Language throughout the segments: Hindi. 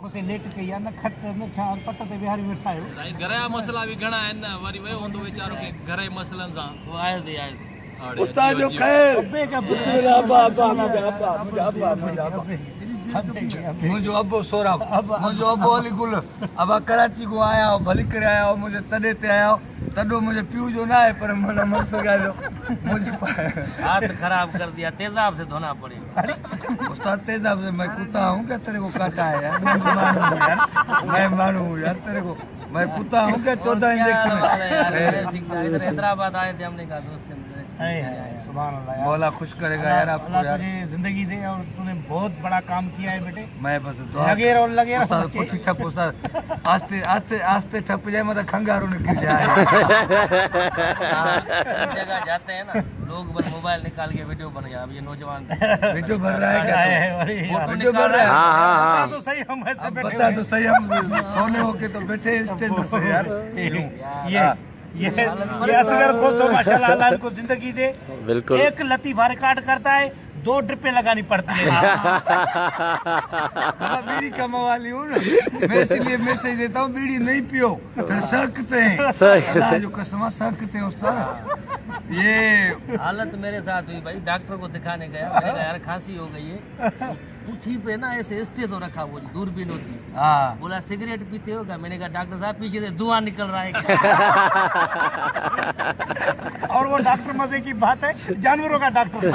उसे लेट के या न खट न छान पट ते बिहारी वेठा आयो साईं घर जा मसला भी घणा आहिनि न वरी वियो हूंदो वीचारो के घर जे मसलनि सां वो आयो थी उस्ताद जो खैर अब्बे का बिस्मिल्लाह मुझे अब्बो सोराब मुझे अब्बो अली गुल अब कराची को आया हो भली करे आया हो मुझे तडे ते आया हो तडो मुझे पीऊ जो ना है पर मन मकसद जो मुझे हाथ खराब कर दिया तेजाब से धोना पड़ेगा। उस्ताद तेजाब से मैं कुत्ता हूँ क्या तेरे को काटा है यार मैं मानू हूँ यार तेरे को मैं कुत्ता हूँ क्या 14 इंजेक्शन इधर हैदराबाद आए थे हमने कहा दोस्त से सुभान अल्लाह यार मौला खुश करेगा यार आपको अल्लाह यार तुझे जिंदगी दे और तूने बहुत बड़ा काम किया है बेटे मैं बस लगे रहो उस्ताद पुठी ठप उस्ताद आस्ते आस्ते आस्ते ठप जाए मतलब खंगारू निकल जाए इस जगह जाते हैं ना लोग बस मोबाइल निकाल के वीडियो बन गया। अब ये नौजवान वीडियो भर रहा है क्या फोटो वीडियो भर निकाल रहा है बता तो सही हम ऐसे अब बैठे बता तो सही हम सोने होके तो बैठे स्टैंड से यार ये असगर खोसो माशाल्लाह अल्लाह इनको जिंदगी दे। बिल्कुल एक लतीफा रिकॉर्ड करता है 2 ड्रिपें लगानी पड़ती है। बाबा बीड़ी कमावाली हूँ ना मैं इसलिए मैसेज देता हूँ बीड़ी नहीं पियो फिर सकते हैं अल्लाह जो कसम सकते हैं उस्ताद। ये हालत मेरे साथ हुई भाई डॉक्टर को दिखाने गया मैंने कहा यार खांसी हो गई है पुठी पे ना ऐसे स्टे तो रखा वो दूरबीन होती हाँ बोला सिगरेट पीते हो क्या मैंने कहा डॉक्टर साहब पीछे से धुआं निकल रहा है। और वो डॉक्टर मजे की बात है जानवरों का डॉक्टर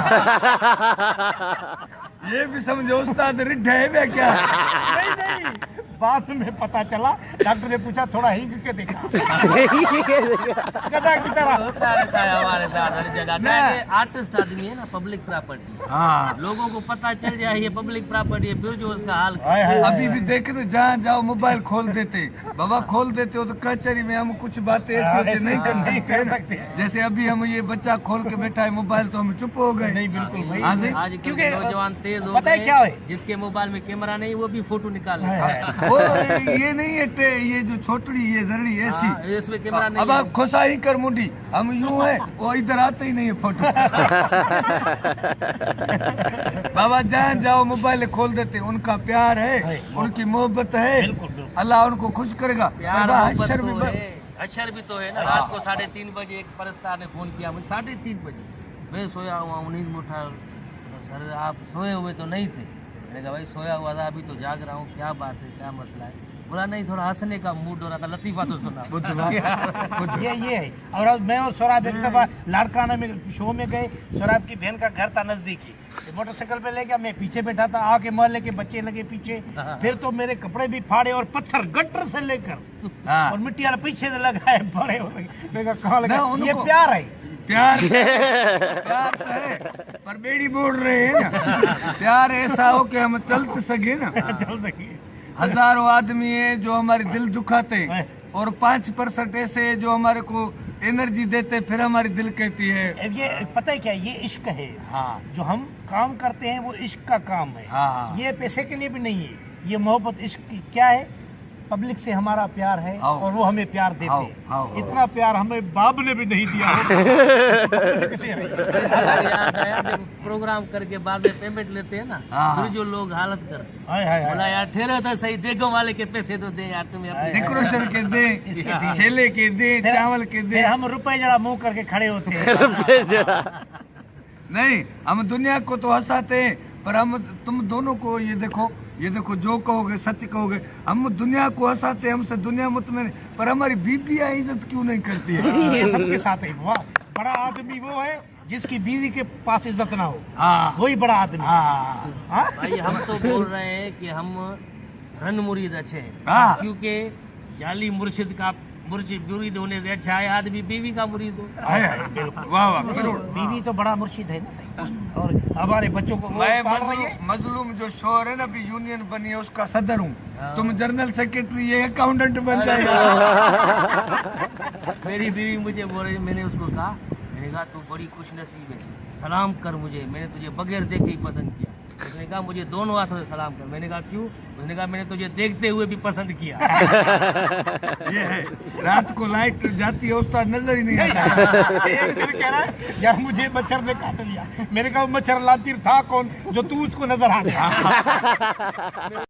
ये भी समझो उस्ताद रिड्ढा है बे क्या नहीं नहीं बाद में पता चला डॉक्टर ने पूछा थोड़ा हिंग के देखा गधा की तरह होता रहता है हमारे साथ हर जगह क्या है कि आर्टिस्ट आदमी है ना पब्लिक प्रॉपर्टी हाँ लोगों को पता चल जाए ये पब्लिक प्रॉपर्टी है फिर जो उसका हाल अभी भी देखे तो जहाँ जाओ मोबाइल खोल देते बाबा खोल देते हो तो कचहरी में हम कुछ बातें ऐसी होती नहीं कर सकते जैसे अभी हम ये बच्चा खोल के बैठा है मोबाइल तो हम चुप हो गए नहीं बिल्कुल भाई हाँ जी आज क्योंकि नौजवान तेज हो पता है गए क्या है? जिसके मोबाइल में कैमरा नहीं वो भी फोटो निकाल लेता है। वो ये नहीं है ये जो छोटड़ी ये जरड़ी ऐसी हाँ, इसमें कैमरा नहीं अब आप खुशा ही कर मुंडी हम यूं है वो इधर आते ही नहीं है फोटो बाबा जहाँ जाओ मोबाइल खोल देते उनका प्यार है उनकी मोहब्बत है अल्लाह उनको खुश करेगा प्यार बाबा मोहब्बत अशर भी तो है, अशर भी तो है ना। रात को 3:30 बजे एक परस्तार ने फोन किया मुझे 3:30 बजे मैं सोया हुआ हूँ नींद में उठा सर आप सोए हुए तो नहीं थे मैंने कहा भाई सोया हुआ था अभी तो जाग रहा हूँ क्या बात है क्या मसला है बोला नहीं थोड़ा हंसने का मूड हो रहा था लतीफा तो सुना। ये है और अब मैं और सौराब एक दफा लाड़काना में शो में गए सौराब की बहन का घर था नजदीकी मोटरसाइकिल पे ले गया मैं पीछे बैठा था आके मोहल्ले के बच्चे लगे पीछे फिर तो मेरे कपड़े भी फाड़े और पत्थर गटर से लेकर और मिट्टी वाला पीछे से लगाए बड़े हो गए मैं कहा कहाँ लगा ये प्यार है प्यार प्यार तो है पर बेड़ी बोल रहे हैं ना प्यार ऐसा हो कि हम चल सके ना चल सके हजारों आदमी है जो हमारे दिल दुखाते हैं और 5% ऐसे है जो हमारे को एनर्जी देते फिर हमारी दिल कहती है ये पता है क्या ये इश्क है। हाँ जो हम काम करते हैं वो इश्क का काम है। हाँ। ये पैसे के लिए भी नहीं है ये मोहब्बत इश्क की क्या है पब्लिक से हमारा प्यार है और वो हमें प्यार देते हैं। इतना प्यार हमें बाप ने भी नहीं दिया। याद आया जब प्रोग्राम करके बाद में पेमेंट लेते हैं ना फिर जो लोग हालत करते हैं बोला यार ठहरो तो सही देगो वाले के पैसे तो दे यार तुम्हें डेकोरेशन के दे छेले के दे चावल के दे हम रुपए जरा मुंह करके खड़े होते हैं। नहीं हम दुनिया को तो हंसाते हैं पर हम तुम दोनों को ये देखो जो कहोगे सच कहोगे हम दुनिया को हंसाते हैं हमसे दुनिया मुतमईन पर हमारी बीबियां इज्जत क्यों नहीं करती है। ये सबके साथ है बड़ा आदमी वो है जिसकी बीवी के पास इज्जत ना हो वही बड़ा आदमी। भाई हम तो बोल रहे हैं कि हम रन मुरीद अच्छे हैं क्योंकि जाली मुर्शिद का मुरीद होने से अच्छा है आदमी बीवी का मुरीद हो। वाह वाह बीवी तो बड़ा मुर्शिद है ना सही और हमारे बच्चों को मैं मजलूम जो शोर है ना अभी यूनियन बनी है उसका सदर हूँ तुम जनरल सेक्रेटरी ये अकाउंटेंट बन जाएगा। मेरी बीवी मुझे बोल रही मैंने उसको कहा मैंने कहा तू बड़ी खुश नसीब है सलाम कर मुझे मैंने तुझे बगैर देखे ही पसंद किया। उसने कहा मुझे दोनों हाथों से सलाम कर मैंने कहा क्यों उसने कहा मैंने तुझे देखते हुए भी पसंद किया। ये है रात को लाइट जाती है उसका नजर ही नहीं आता। एक दिन कह रहा है यार मुझे मच्छर ने काट लिया मैंने कहा मच्छर लातिर था कौन जो तू उसको नजर आ गया।